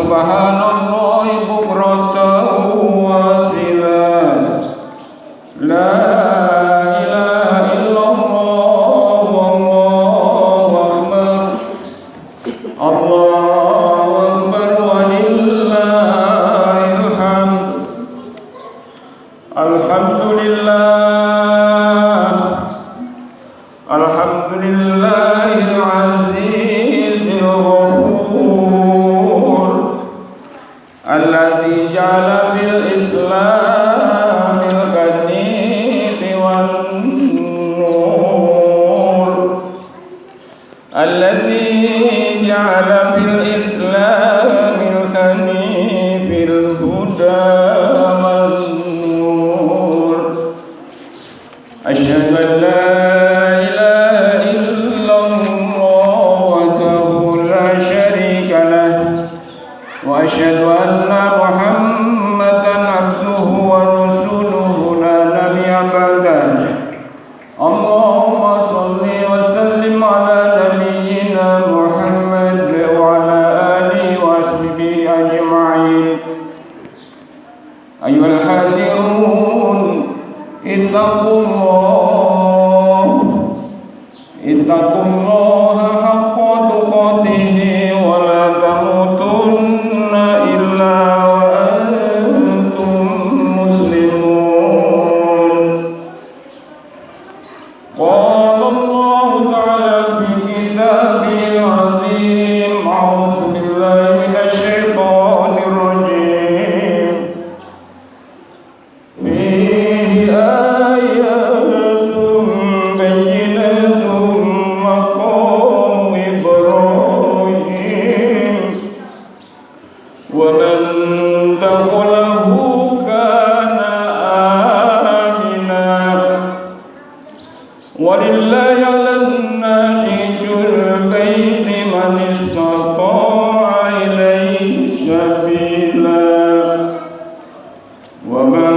subhanallahi bukratan wa asila. La ilaha illallah wallahu akbar. Allahu akbar walillahil hamd. Alhamdulillahil azizil ghafur alladzi ja'ala fil islamil hanifi wan nur alladzi ja'ala fil islamil hanifil huda wan nur. Asyhadu an la ilaha illallah wahdahu la syarika lah wa asyhadu anna Muhammadan abduhu wa rasuluhu la nabiyya ba'dah. Allahumma shalli wa sallim ala nabiyyina Muhammad wa ala alihi wa sahbihi ajma'in. Ayyuhal hadirun ittaqullaha haqqa tuqatih wa la tamutunna illa wa antum muslimun. Qala Allah ta'ala fi kitabihil azim. A'udzu billahi minasy syaithanir rajim. Fihi ayatun bayyinatun maqamu Ibrahim wa man dakhalahu kana amina walillahi 'alan nasi hijjul baiti man istata'a ilaihi sabila wa man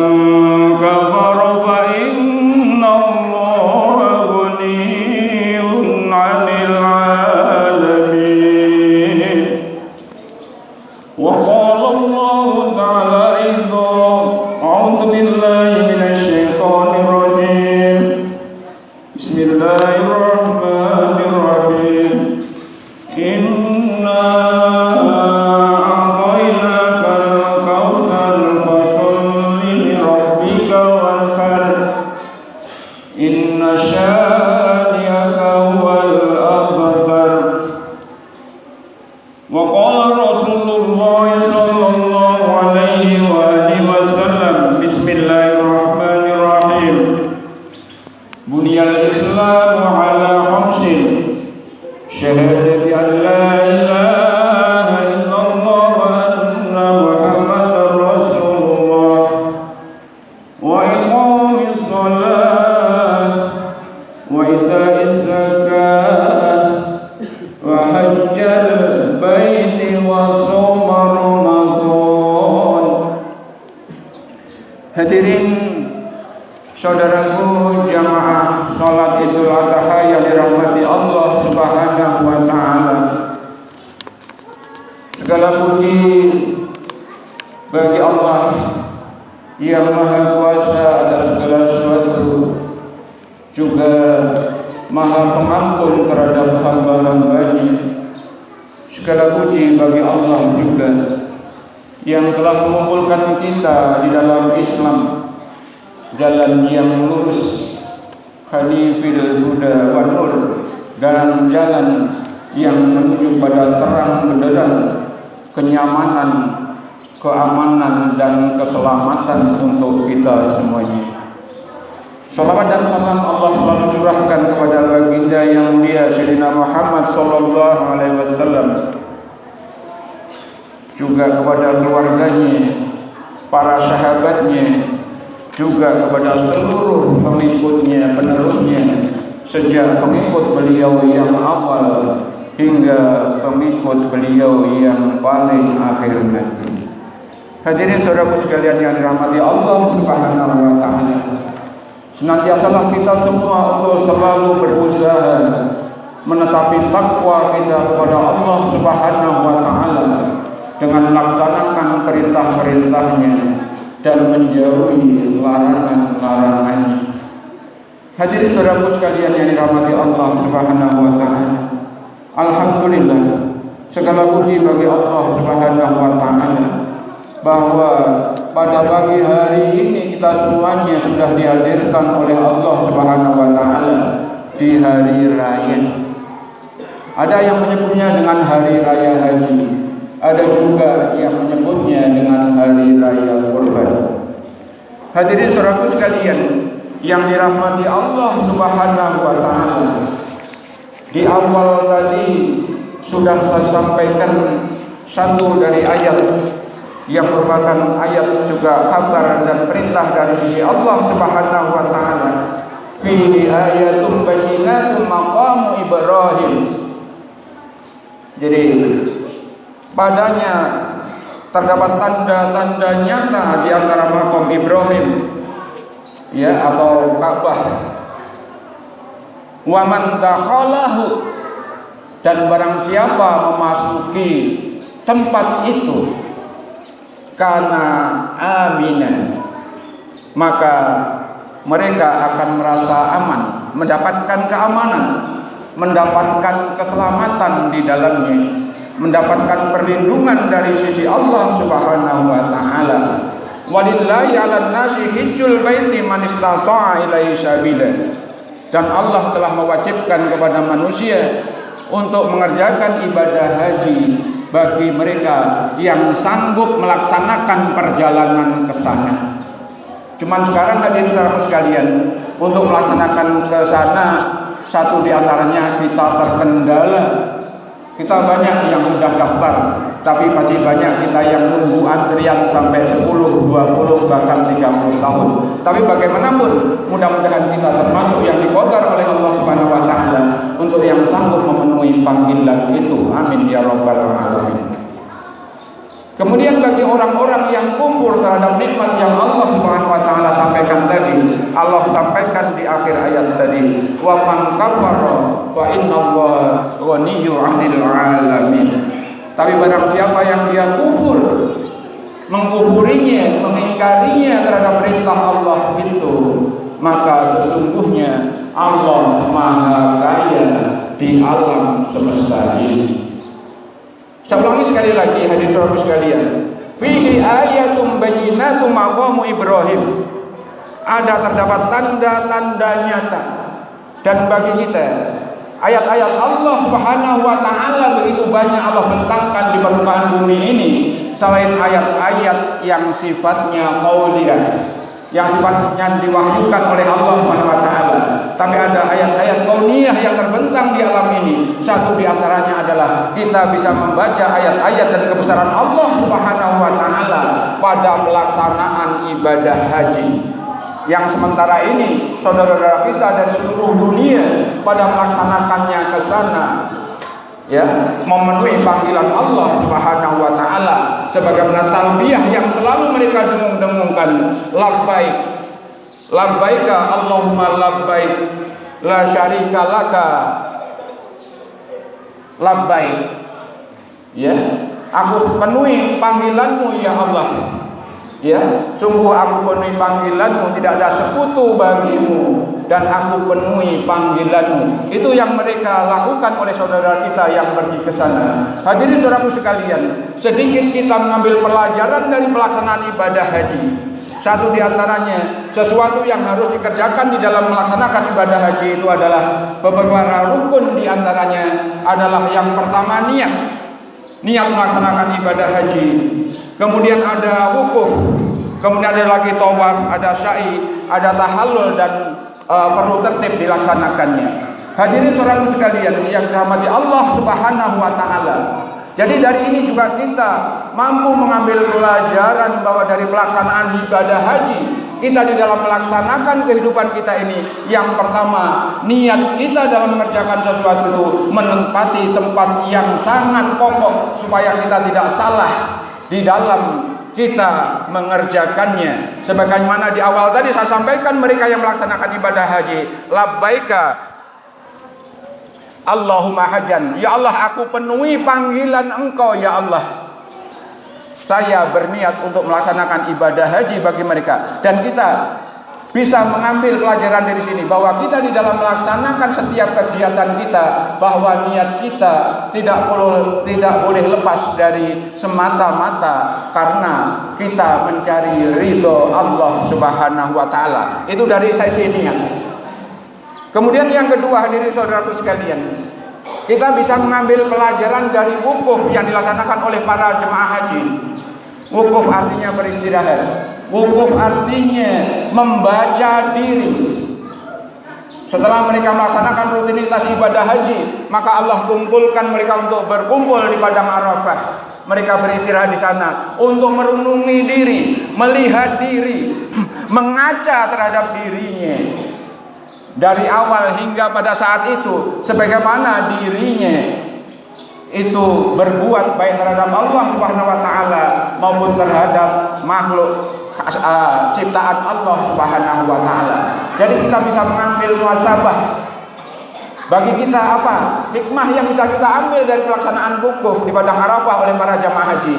kafara fa inna Allaha ghaniyyun 'anil 'alamin. Wa qala Allah ta'ala aidan, a'udzu billahi minasy syaithanir rajim. Bismillahirrahmanirrahim. Inna a'tainakal kautsar fasholli li rabbika wanhar. Inna syani'aka huwal abtar. Wa qala Rasulullah sallallahu alaihi wa alihi wasallam. Bismillahirrahmanirrahim. Buniyal Islamu ala khamsin. Syahadati an la ilaha illallah wa anna Muhammadar Rasulullah wa iqamis shalah wa ita'iz zakat wa hajjal baiti wa shauma Ramadan. Hadirin saudaraku jamaah salat Idul Adha yang dirahmati Allah Subhanahu wa taala. Segala puji bagi Allah yang Maha Kuasa atas segala sesuatu, juga Maha Pengampun terhadap hamba-hambanya. Segala puji bagi Allah juga yang telah mengumpulkan kita di dalam Islam, jalan yang lurus, hanifil huda wa nur, dan jalan yang menuju pada terang benderang, kenyamanan, keamanan, dan keselamatan untuk kita semuanya. Salawat dan salam Allah selalu curahkan kepada baginda yang mulia Sayyidina Muhammad sallallahu alaihi wasallam, juga kepada keluarganya, para sahabatnya, juga kepada seluruh pengikutnya, penerusnya, sejak pengikut beliau yang awal hingga pengikut beliau yang paling akhir nanti. Hadirin saudaraku sekalian yang dirahmati Allah Subhanahu wa taala. Senantiasalah kita semua untuk selalu berusaha menetapi takwa kita kepada Allah Subhanahu wa taala dengan melaksanakan perintah-perintahnya dan menjauhi larangan-larangannya. Hadirin saudaraku sekalian yang dirahmati Allah Subhanahu wa taala. Alhamdulillah, segala puji bagi Allah Subhanahu wa taala bahwa pada pagi hari ini kita semuanya sudah dihadirkan oleh Allah Subhanahu wa taala di hari raya. Ada yang menyebutnya dengan hari raya haji, ada juga yang menyebutnya dengan hari raya Kurban. Hadirin saudaraku sekalian yang dirahmati Allah Subhanahu wa taala, di awal tadi sudah saya sampaikan satu dari ayat yang merupakan ayat juga kabar dan perintah dari sisi Allah Subhanahu wa taala. Fihi ayatun bayyinatun maqamu Ibrahim. Jadi padanya terdapat tanda-tanda nyata di antara makam Ibrahim, ya, atau Ka'bah. Wa man dakhalahu, dan barang siapa memasuki tempat itu, kana aminan, maka mereka akan merasa aman, mendapatkan keamanan, mendapatkan keselamatan di dalamnya, mendapatkan perlindungan dari sisi Allah Subhanahu wa taala. Walillahi 'alan nasi hijjul baiti man istata'a ilaihi sabila. Dan Allah telah mewajibkan kepada manusia untuk mengerjakan ibadah haji bagi mereka yang sanggup melaksanakan perjalanan ke sana. Cuman sekarang hadirin saudara sekalian, untuk melaksanakan ke sana, satu di antaranya kita terkendala. Kita banyak yang sudah daftar, tapi masih banyak kita yang nunggu antrian sampai 10, 20, bahkan 30 tahun. Tapi bagaimanapun, mudah-mudahan kita termasuk yang diqadar oleh Allah Subhanahu wa taala untuk yang sanggup memenuhi panggilan itu. Amin ya rabbal alamin. Kemudian bagi orang-orang yang kufur terhadap nikmat yang Allah Subhanahu wa taala sampaikan tadi, Allah sampaikan di akhir ayat tadi, wa man kafara fa innallaha ghaniyyu 'anil 'alamin. Tapi barang siapa yang dia kufur, mengkufurinya, mengingkarinya terhadap perintah Allah itu, maka sesungguhnya Allah Maha Kaya di alam semesta ini. Saya ulangi sekali lagi hadirin saudara sekalian. Fihi ayatum bayyinatum maqamu Ibrahim. Ada terdapat tanda-tanda nyata. Dan bagi kita, ayat-ayat Allah Subhanahu wa taala begitu banyak Allah bentangkan di permukaan bumi ini, selain ayat-ayat yang sifatnya qauliyah, yang sifatnya diwahyukan oleh Allah Subhanahu wa taala. Tapi ada ayat-ayat kauniyah yang terbentang di alam ini. Satu di antaranya adalah kita bisa membaca ayat-ayat dan kebesaran Allah Subhanahu wa taala pada pelaksanaan ibadah haji. Yang sementara ini saudara-saudara kita dari seluruh dunia pada melaksanakannya ke sana, ya, memenuhi panggilan Allah Subhanahu wa taala sebagaimana talbiyah yang selalu mereka dengung-dengungkan, labbaik labbaika Allahumma labbaik la syarika laka labbaik, ya, aku penuhi panggilanmu ya Allah, ya, sungguh aku penuhi panggilanmu, tidak ada sekutu bagimu, dan aku penuhi panggilanmu. Itu yang mereka lakukan oleh saudara kita yang pergi ke sana. Hadirin saudaraku sekalian, sedikit kita mengambil pelajaran dari pelaksanaan ibadah haji. Satu di antaranya, sesuatu yang harus dikerjakan di dalam melaksanakan ibadah haji itu adalah beberapa rukun. Di antaranya adalah yang pertama niat melaksanakan ibadah haji. Kemudian ada wukuf, kemudian ada lagi tawaf, ada sa'i, ada tahallul, dan perlu tertib dilaksanakannya. Hadirin saudaraku sekalian yang dirahmati Allah Subhanahu wa taala. Jadi dari ini juga kita mampu mengambil pelajaran bahwa dari pelaksanaan ibadah haji, kita di dalam melaksanakan kehidupan kita ini, yang pertama, niat kita dalam mengerjakan sesuatu itu menempati tempat yang sangat pokok supaya kita tidak salah di dalam kita mengerjakannya. Sebagaimana di awal tadi saya sampaikan, mereka yang melaksanakan ibadah haji, labbaika Allahumma hajan, ya Allah aku penuhi panggilan engkau ya Allah. saya berniat untuk melaksanakan ibadah haji bagi mereka. Dan kita bisa mengambil pelajaran dari sini bahwa kita di dalam melaksanakan setiap kegiatan kita, bahwa niat kita tidak boleh lepas dari semata-mata karena kita mencari ridho Allah Subhanahu wa taala. Itu dari sisi niat. Kemudian yang kedua, hadirin saudaraku sekalian, kita bisa mengambil pelajaran dari wukuf yang dilaksanakan oleh para jemaah haji. Wukuf artinya beristirahat. Wukuf artinya membaca diri. Setelah mereka melaksanakan rutinitas ibadah haji, maka Allah kumpulkan mereka untuk berkumpul di padang Arafah. Mereka beristirahat di sana untuk merenungi diri, melihat diri, mengaca terhadap dirinya. Dari awal hingga pada saat itu, sebagaimana dirinya itu berbuat baik terhadap Allah Subhanahu wa taala maupun terhadap makhluk ciptaan Allah Subhanahu wa taala. Jadi kita bisa mengambil muhasabah. Bagi kita apa? Hikmah yang bisa kita ambil dari pelaksanaan wukuf di padang Arafah oleh para jamaah haji.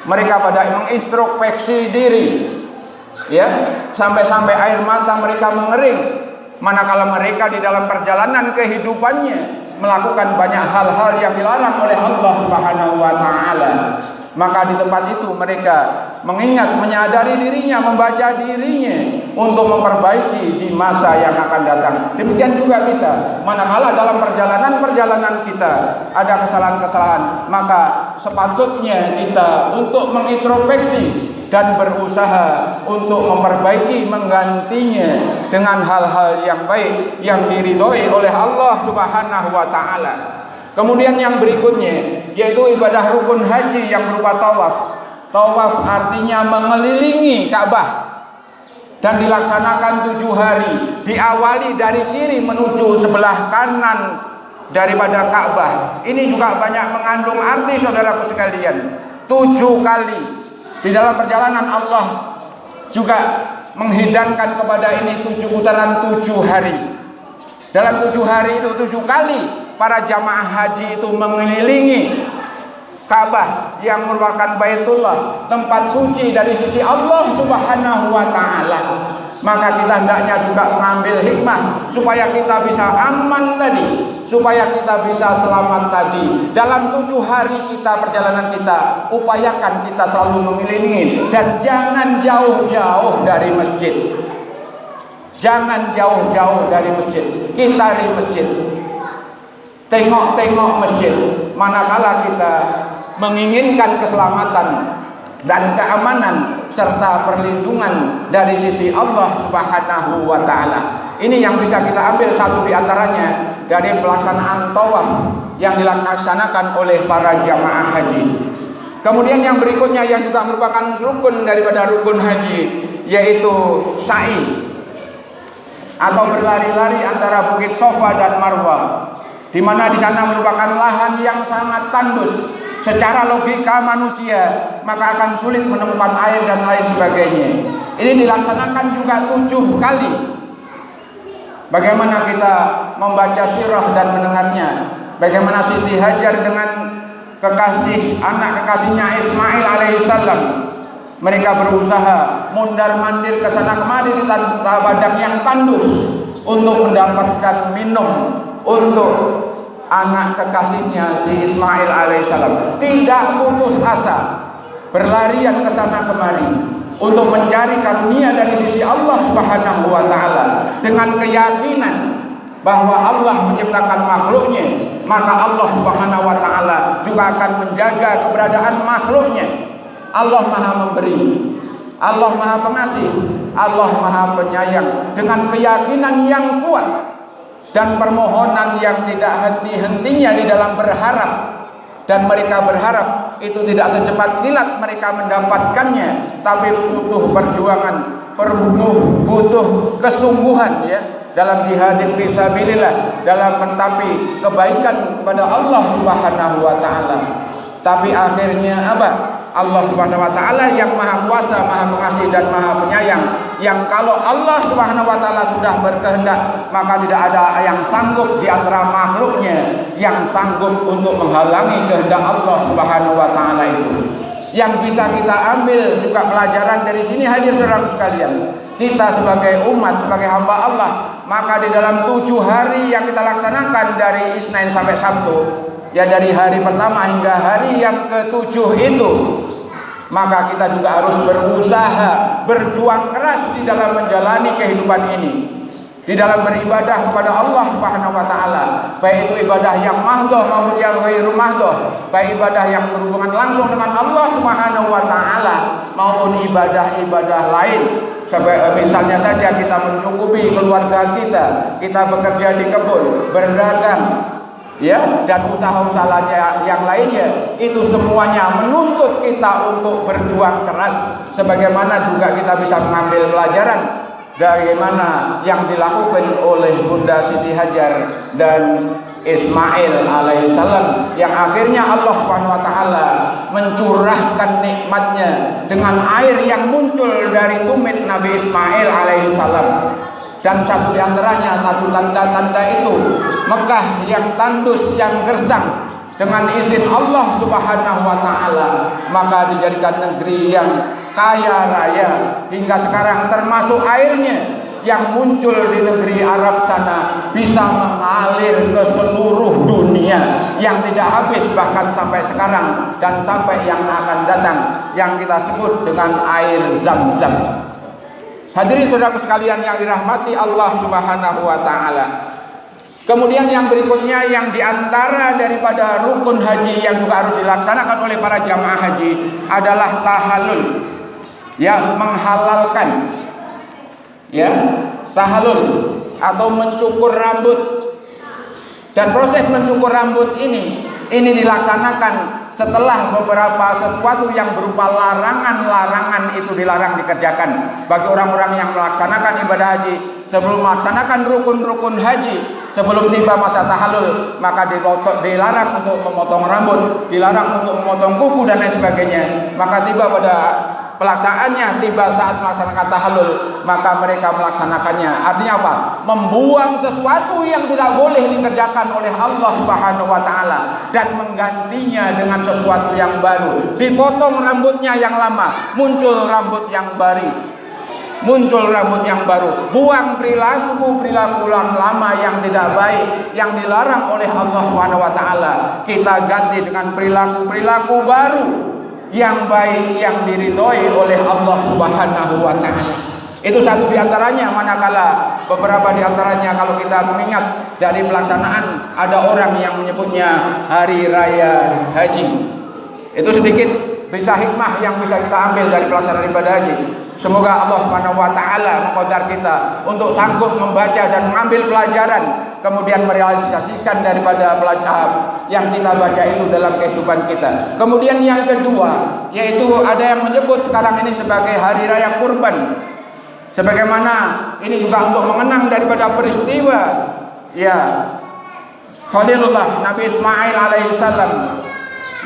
Mereka pada mengintrospeksi diri, ya, sampai-sampai air mata mereka mengering. Manakala mereka di dalam perjalanan kehidupannya melakukan banyak hal-hal yang dilarang oleh Allah Subhanahu wa taala. Maka di tempat itu mereka mengingat, menyadari dirinya, membaca dirinya untuk memperbaiki di masa yang akan datang. Demikian juga kita, manakala dalam perjalanan kita ada kesalahan-kesalahan, maka sepatutnya kita untuk mengintrospeksi dan berusaha untuk memperbaiki, menggantinya dengan hal-hal yang baik yang diridhoi oleh Allah Subhanahu wa taala. Kemudian yang berikutnya yaitu ibadah rukun haji yang berupa tawaf. Tawaf artinya mengelilingi Ka'bah dan dilaksanakan 7 hari. Diawali dari kiri menuju sebelah kanan daripada Ka'bah. Ini juga banyak mengandung arti saudaraku sekalian. 7 kali. Di dalam perjalanan Allah juga menghidangkan kepada ini 7 putaran 7 hari. Dalam 7 hari itu 7 kali para jamaah haji itu mengelilingi Ka'bah yang merupakan Baitullah, tempat suci dari sisi Allah Subhanahu wa taala. Maka kita hendaknya juga mengambil hikmah supaya kita bisa aman tadi, supaya kita bisa selamat tadi. Dalam 7 hari kita perjalanan kita, upayakan kita selalu mengelilingi dan jangan jauh-jauh dari masjid. Jangan jauh-jauh dari masjid. Kitari masjid. Tengok-tengok masjid. Manakala kita menginginkan keselamatan dan keamanan serta perlindungan dari sisi Allah Subhanahu wa taala. Ini yang bisa kita ambil satu di antaranya dari pelaksanaan tawaf yang dilaksanakan oleh para jamaah haji. Kemudian yang berikutnya yang juga merupakan rukun daripada rukun haji yaitu sa'i atau berlari-lari antara Bukit Safa dan Marwah, di mana di sana merupakan lahan yang sangat tandus. Secara logika manusia maka akan sulit menemukan air dan lain sebagainya. Ini dilaksanakan juga 7 kali. Bagaimana kita membaca sirah dan mendengarnya, bagaimana Siti Hajar dengan anak kekasihnya Ismail alaihissalam, mereka berusaha mundar-mandir ke sana kemari di tanah padang yang tandus untuk mendapatkan minum untuk anak kekasihnya si Ismail alaihissalam. Tidak putus asa, berlarian ke sana kemari untuk mencari karunia dari sisi Allah Subhanahu wa taala dengan keyakinan bahwa Allah menciptakan makhluknya, maka Allah Subhanahu wa taala juga akan menjaga keberadaan makhluknya. Allah Maha memberi, Allah Maha pengasih, Allah Maha penyayang. Dengan keyakinan yang kuat dan permohonan yang tidak henti-hentinya di dalam berharap, dan mereka berharap itu tidak secepat kilat mereka mendapatkannya, tapi butuh perjuangan, butuh kesungguhan ya dalam jihad fisabilillah, dalam mentapi kebaikan kepada Allah Subhanahu wa taala. Tapi akhirnya apa? Allah Subhanahu wa taala yang Maha Kuasa, Maha Pengasih dan Maha Penyayang, yang kalau Allah Subhanahu wa taala sudah berkehendak, maka tidak ada yang sanggup di antara makhluknya yang sanggup untuk menghalangi kehendak Allah Subhanahu wa taala itu. Yang bisa kita ambil juga pelajaran dari sini, hadir saudara sekalian, kita sebagai umat, sebagai hamba Allah, maka di dalam 7 hari yang kita laksanakan dari Isnin sampai Sabtu, ya dari hari pertama hingga hari yang ke-7 itu, maka kita juga harus berusaha, berjuang keras di dalam menjalani kehidupan ini, di dalam beribadah kepada Allah Subhanahu wa taala, baik itu ibadah yang mahdhah maupun yang ghairu mahdhah, baik ibadah yang berhubungan langsung dengan Allah Subhanahu wa taala maupun ibadah-ibadah lain. Misalnya saja kita mencukupi keluarga kita, kita bekerja di kebun, berdagang, ya, dan usaha-usaha yang lainnya, itu semuanya menuntut kita untuk berjuang keras. Sebagaimana juga kita bisa mengambil pelajaran bagaimana yang dilakukan oleh Bunda Siti Hajar dan Ismail alaihissalam, yang akhirnya Allah Subhanahu wa taala mencurahkan nikmatnya dengan air yang muncul dari tumit Nabi Ismail alaihissalam. Dan satu di antaranya, satu tanda-tanda itu, Mekah yang tandus, yang gersang, dengan izin Allah Subhanahu wa taala, maka dijadikan negeri yang kaya raya hingga sekarang, termasuk airnya yang muncul di negeri Arab sana bisa mengalir ke seluruh dunia yang tidak habis, bahkan sampai sekarang dan sampai yang akan datang, yang kita sebut dengan air Zam-Zam. Hadirin saudaraku sekalian yang dirahmati Allah Subhanahu wa taala. Kemudian yang berikutnya, yang diantara daripada rukun haji yang juga harus dilaksanakan oleh para jamaah haji adalah tahallul, ya, menghalalkan, ya, tahallul atau mencukur rambut. Dan proses mencukur rambut ini dilaksanakan setelah beberapa sesuatu yang berupa larangan-larangan itu dilarang dikerjakan bagi orang-orang yang melaksanakan ibadah haji. Sebelum melaksanakan rukun-rukun haji, sebelum tiba masa tahallul, maka dilarang untuk memotong rambut, dilarang untuk memotong kuku dan lain sebagainya. Maka tiba pada pelaksanaannya, tiba saat melaksanakan tahallul, maka mereka melaksanakannya. Artinya apa? Membuang sesuatu yang tidak boleh dikerjakan oleh Allah Subhanahu wa taala dan menggantinya dengan sesuatu yang baru. Dipotong rambutnya yang lama, muncul rambut yang baru. Muncul rambut yang baru, buang perilaku yang lama yang tidak baik, yang dilarang oleh Allah Subhanahu wa taala. Kita ganti dengan perilaku baru yang baik, yang diridhoi oleh Allah Subhanahu wa taala. Itu satu di antaranya, manakala beberapa di antaranya kalau kita mengingat dari pelaksanaan, ada orang yang menyebutnya hari raya haji. Itu sedikit bisa hikmah yang bisa kita ambil dari pelaksanaan ibadah haji. Semoga Allah Subhanahu wa taala mengqadar kita untuk sanggup membaca dan mengambil pelajaran, kemudian merealisasikan daripada pelajaran yang kita baca itu dalam kehidupan kita. Kemudian yang kedua, yaitu ada yang menyebut sekarang ini sebagai hari raya kurban. Sebagaimana ini juga untuk mengenang daripada peristiwa, ya, Khalilullah Nabi Ismail alaihissalam,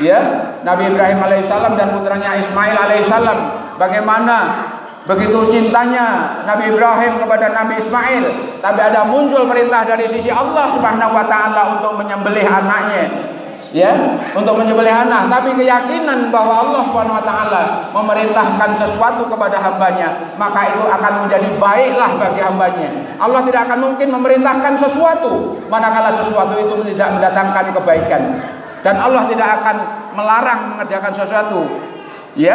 ya, Nabi Ibrahim alaihissalam dan putranya Ismail alaihissalam. Bagaimana begitu cintanya Nabi Ibrahim kepada Nabi Ismail, tapi ada muncul perintah dari sisi Allah Subhanahu wa taala untuk menyembelih anaknya, ya, untuk menyembelih anak. Tapi keyakinan bahwa Allah Subhanahu wa taala memerintahkan sesuatu kepada hambanya, maka itu akan menjadi baiklah bagi hambanya. Allah tidak akan mungkin memerintahkan sesuatu manakala sesuatu itu tidak mendatangkan kebaikan. Dan Allah tidak akan melarang mengerjakan sesuatu, ya,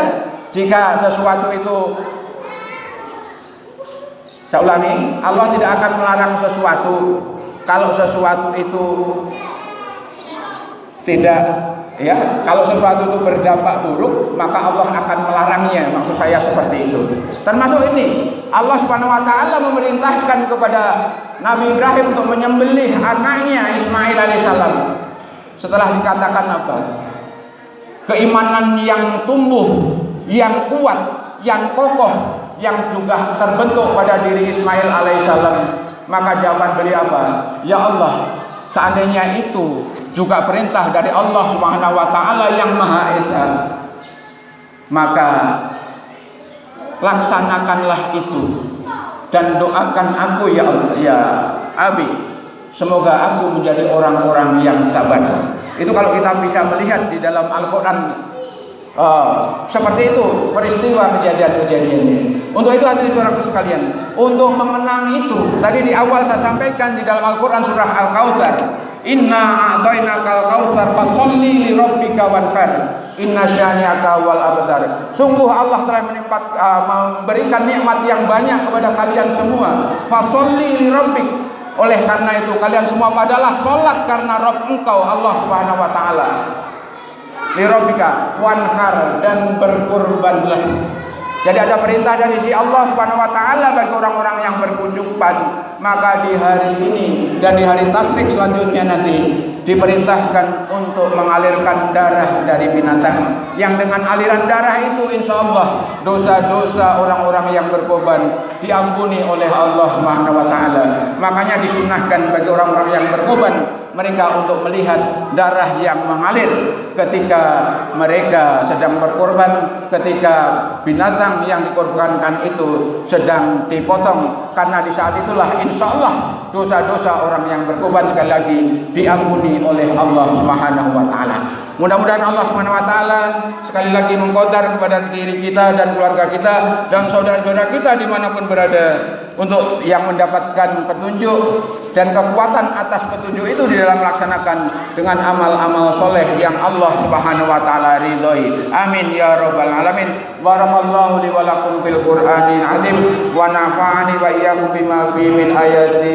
jika sesuatu itu, saya ulangi, Allah tidak akan melarang sesuatu kalau sesuatu itu tidak, ya, kalau sesuatu itu berdampak buruk, maka Allah akan melarangnya. Maksud saya seperti itu. Termasuk ini, Allah Subhanahu wa taala memerintahkan kepada Nabi Ibrahim untuk menyembelih anaknya Ismail alaihissalam. Setelah dikatakan apa? Keimanan yang tumbuh, yang kuat, yang kokoh, yang juga terbentuk pada diri Ismail alaihissalam. Maka jawaban beliau apa? Ya Allah, seandainya itu juga perintah dari Allah Subhanahu wa taala yang Maha Esa, maka laksanakanlah itu dan doakan aku ya Allah, ya Abi, semoga aku menjadi orang-orang yang sabar. Itu kalau kita bisa melihat di dalam Al-Quran, Seperti itu peristiwa kejadian-kejadiannya. Untuk itu hadirin saudaraku sekalian, untuk mengenang itu tadi di awal saya sampaikan di dalam Al-Quran surah Al-Kautsar, inna a'tainakal kautsar fasholli li rabbika wanhar inna syani'aka wal abtar. Sungguh Allah telah memberikan nikmat yang banyak kepada kalian semua. Fasholli li rabbik, oleh karena itu kalian semua padalah sholat karena Rabb engkau Allah Subhanahu wa taala. Li rabbika wanhar, dan berkurbanlah. Jadi ada perintah dari si Allah Subhanahu wa taala bagi orang-orang yang berkecukupan. Maka di hari ini dan di hari tasyrik selanjutnya nanti diperintahkan untuk mengalirkan darah dari binatang, yang dengan aliran darah itu insya Allah dosa-dosa orang-orang yang berkorban diampuni oleh Allah Subhanahu wa taala. Makanya disunahkan bagi orang-orang yang berkorban mereka untuk melihat darah yang mengalir ketika mereka sedang berkorban, ketika binatang yang dikorbankan itu sedang dipotong, karena di saat itulah insya Allah dosa-dosa orang yang berkorban sekali lagi diampuni oleh Allah Subhanahu wa taala. Mudah-mudahan Allah Subhanahu wa taala sekali lagi mengqadar kepada diri kita dan keluarga kita dan saudara-saudara kita dimanapun berada untuk yang mendapatkan petunjuk dan kekuatan atas petunjuk itu di dalam melaksanakan dengan amal-amal soleh yang Allah Subhanahu wa taala ridhoi. Amin ya rabbal alamin. Barakallahu li wa lakum fil Qur'anil azim wa nafa'ani wa iyyakum bima fihi min ayati